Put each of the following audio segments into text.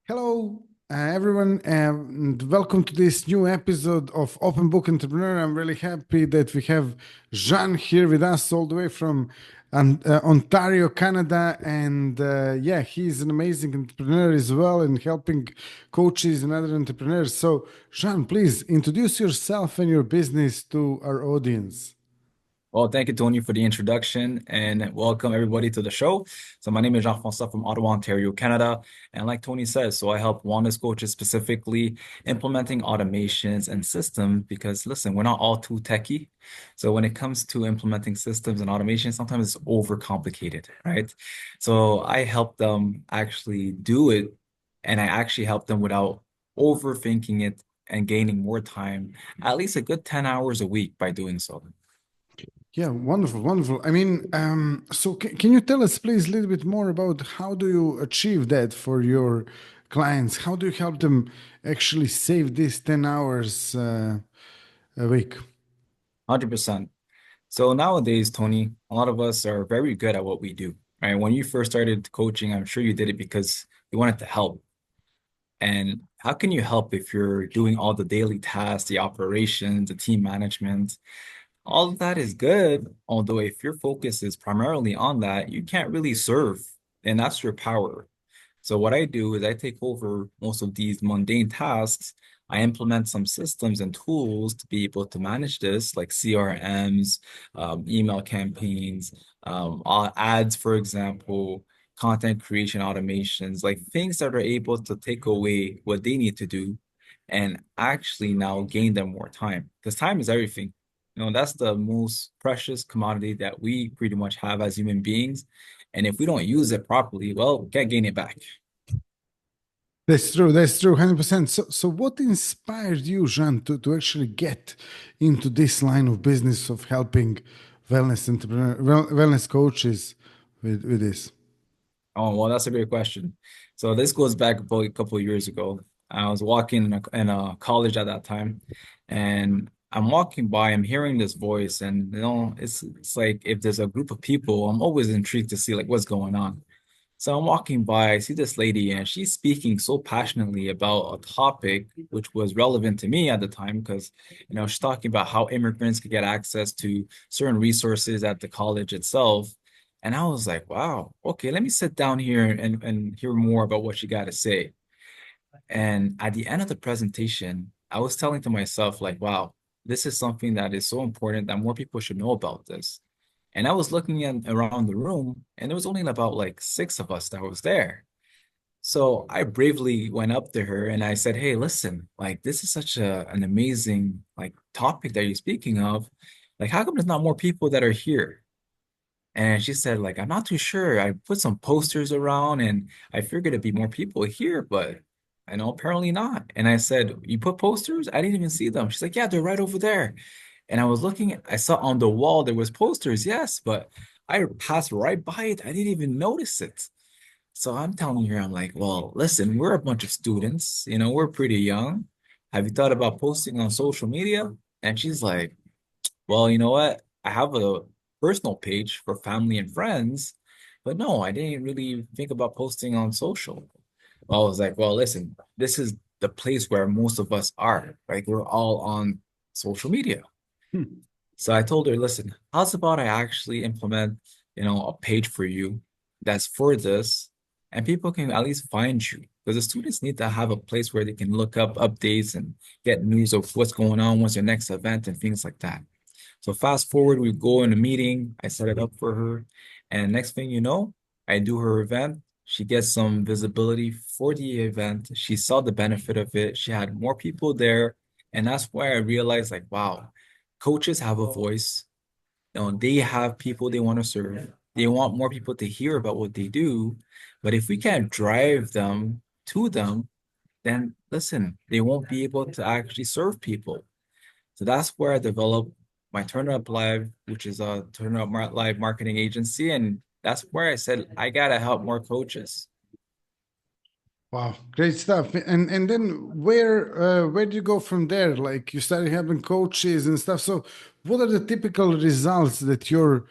Hello, everyone, and welcome to this new episode of Open Book Entrepreneur. I'm really happy that we have Jean here with us all the way from Ontario, Canada. And yeah, he's an amazing entrepreneur as well and helping coaches and other entrepreneurs. So, Jean, please introduce yourself and your business to our audience. Well, thank you, Tony, for the introduction and welcome everybody to the show. So my name is Jean François from Ottawa, Ontario, Canada. And like Tony says, so I help wellness coaches specifically implementing automations and systems because listen, we're not all too techy. So when it comes to implementing systems and automation, sometimes it's overcomplicated, right? So I help them actually do it, and I actually help them without overthinking it and gaining more time, at least a good 10 hours a week by doing so. Yeah, wonderful, wonderful. So can you tell us, please, a little bit more about how do you achieve that for your clients? How do you help them actually save these 10 hours a week? 100%. So nowadays, Tony, a lot of us are very good at what we do, right? When you first started coaching, I'm sure you did it because you wanted to help. And how can you help if you're doing all the daily tasks, the operations, the team management? All of that is good. Although if your focus is primarily on that, you can't really serve. And that's your power. So what I do is I take over most of these mundane tasks. I implement some systems and tools to be able to manage this, like CRMs, email campaigns, ads, for example, content creation automations, like things that are able to take away what they need to do and actually now gain them more time. Because time is everything. That's the most precious commodity that we pretty much have as human beings. And if we don't use it properly, well, we can't gain it back. That's true. That's true. 100%. So what inspired you, Jean, to actually get into this line of business of helping wellness coaches with this? Oh, well, that's a great question. So this goes back about a couple of years ago. I was walking in a college at that time, and I'm walking by, I'm hearing this voice, and it's like if there's a group of people, I'm always intrigued to see like what's going on. So I'm walking by, I see this lady, and she's speaking so passionately about a topic which was relevant to me at the time because, she's talking about how immigrants could get access to certain resources at the college itself. And I was like, wow, okay, let me sit down here and hear more about what she got to say. And at the end of the presentation, I was telling to myself, like, wow, this is something that is so important that more people should know about this. And I was looking around the room, and there was only about like six of us that was there. So I bravely went up to her and I said, "Hey, listen, like this is such an amazing like topic that you're speaking of. Like, how come there's not more people that are here?" And she said, like, "I'm not too sure. I put some posters around and I figured it'd be more people here, but I know apparently not." And I said, "You put posters? I didn't even see them." She's like, "Yeah, they're right over there." And I was looking, I saw on the wall there was posters, yes, but I passed right by it. I didn't even notice it. So I'm telling her, I'm like, well, listen, we're a bunch of students, we're pretty young. Have you thought about posting on social media? And she's like, well, you know what? I have a personal page for family and friends, but no, I didn't really think about posting on social. Well, I was like, well, listen, this is the place where most of us are. Like we're all on social media. Hmm. So I told her, listen, how's about I actually implement, a page for you that's for this, and people can at least find you because the students need to have a place where they can look up updates and get news of what's going on, what's your next event, and things like that. So fast forward, we go in a meeting, I set it up for her, and next thing you know, I do her event. She gets some visibility for the event. She saw the benefit of it. She had more people there, and that's why I realized, like, wow, coaches have a voice. They have people they want to serve. They want more people to hear about what they do. But if we can't drive them to them, then listen, they won't be able to actually serve people. So that's where I developed my TurnUp Live, which is a Live marketing agency. And that's where I said, I gotta help more coaches. Wow, great stuff. And then where do you go from there? Like you started having coaches and stuff. So what are the typical results that your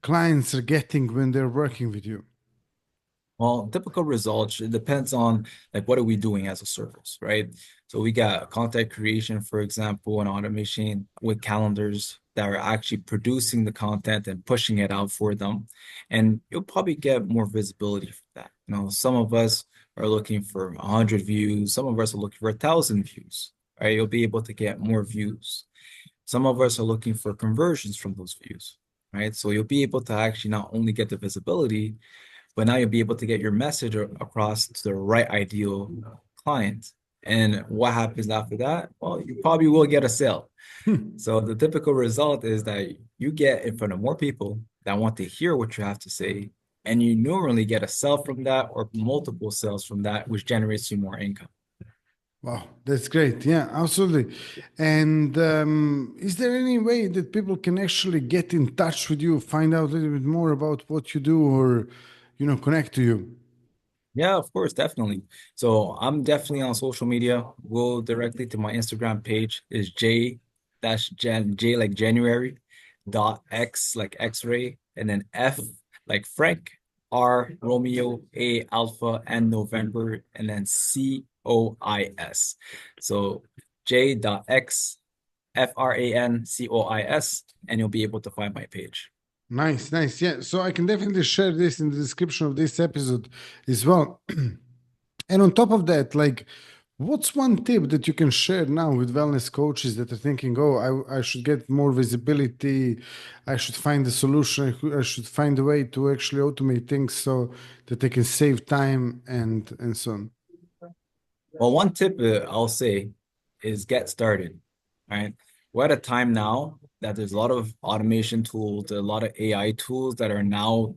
clients are getting when they're working with you? Well, typical results, it depends on like what are we doing as a service, right? So we got content creation, for example, and automation with calendars that are actually producing the content and pushing it out for them. And you'll probably get more visibility for that. Some of us are looking for 100 views, some of us are looking for 1,000 views, right? You'll be able to get more views. Some of us are looking for conversions from those views, right? So you'll be able to actually not only get the visibility, but now you'll be able to get your message across to the right ideal client. And what happens after that? Well, you probably will get a sale. So the typical result is that you get in front of more people that want to hear what you have to say, and you normally get a sale from that or multiple sales from that, which generates you more income. Wow, that's great. Yeah, absolutely. And is there any way that people can actually get in touch with you, find out a little bit more about what you do, or connect to you? Yeah, of course, definitely. So I'm definitely on social media. Go directly to my Instagram page is J like January dot X like X-ray and then F like Frank R Romeo A Alpha and November and then COIS. So J dot X FRANCOIS and you'll be able to find my page. Nice, nice. Yeah, so I can definitely share this in the description of this episode as well. And on top of that, like, what's one tip that you can share now with wellness coaches that are thinking, oh, I should get more visibility, I should find a solution, I should find a way to actually automate things so that they can save time and so on. Well, one tip I'll say is get started, right? We're at a time now that there's a lot of automation tools, a lot of AI tools that are now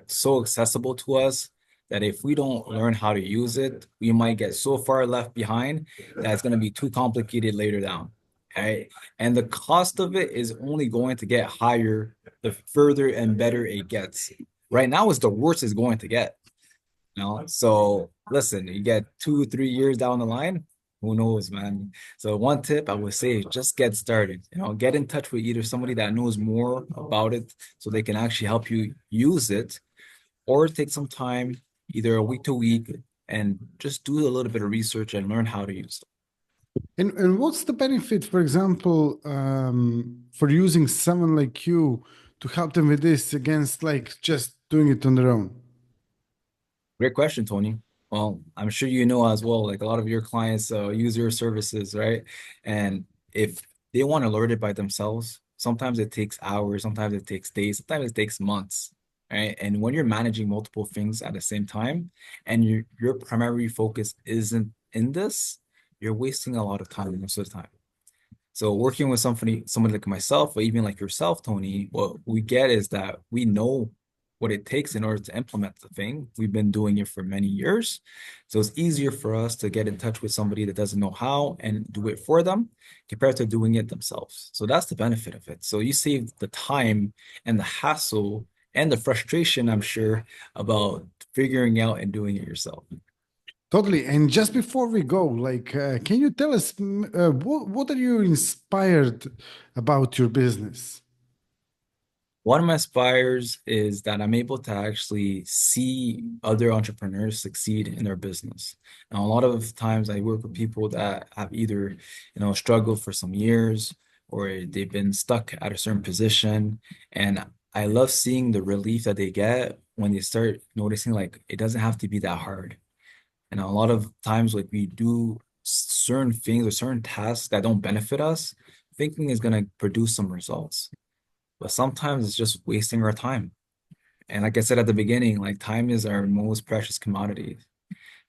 so accessible to us that if we don't learn how to use it, we might get so far left behind that it's going to be too complicated later down, right? And the cost of it is only going to get higher the further and better it gets. Right now is the worst it's going to get. So listen, you get 2, 3 years down the line, who knows, man? So one tip I would say is just get started. Get in touch with either somebody that knows more about it so they can actually help you use it, or take some time, either a week to week, and just do a little bit of research and learn how to use it. And what's the benefit, for example, for using someone like you to help them with this against like just doing it on their own? Great question, Tony. Well, I'm sure you know as well, like a lot of your clients use your services, right? And if they want to learn it by themselves, sometimes it takes hours, sometimes it takes days, sometimes it takes months, right? And when you're managing multiple things at the same time and your primary focus isn't in this, you're wasting a lot of time most of the time. So working with somebody like myself, or even like yourself, Tony, what we get is that we know what it takes in order to implement the thing. We've been doing it for many years. So it's easier for us to get in touch with somebody that doesn't know how and do it for them compared to doing it themselves. So that's the benefit of it. So you save the time and the hassle and the frustration, I'm sure, about figuring out and doing it yourself. Totally. And just before we go, like, can you tell us what are you inspired about your business? One of my inspires is that I'm able to actually see other entrepreneurs succeed in their business. Now, a lot of times I work with people that have either, struggled for some years or they've been stuck at a certain position. And I love seeing the relief that they get when they start noticing like it doesn't have to be that hard. And a lot of times, like we do certain things or certain tasks that don't benefit us, thinking is going to produce some results. But sometimes it's just wasting our time. And like I said at the beginning, like time is our most precious commodity.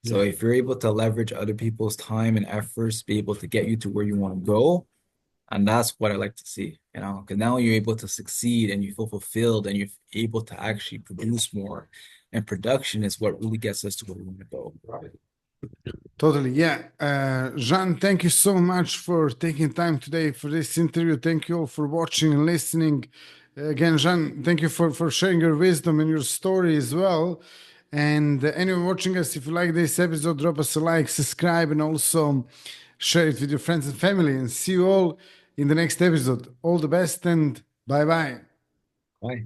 So Yeah. if you're able to leverage other people's time and efforts, be able to get you to where you want to go, and that's what I like to see, because now you're able to succeed and you feel fulfilled and you're able to actually produce more. And production is what really gets us to where we want to go. Totally. Yeah. Jean, thank you so much for taking time today for this interview. Thank you all for watching and listening. Again, Jean, thank you for sharing your wisdom and your story as well. And anyone watching us, if you like this episode, drop us a like, subscribe, and also share it with your friends and family. And see you all in the next episode. All the best and bye bye. Bye.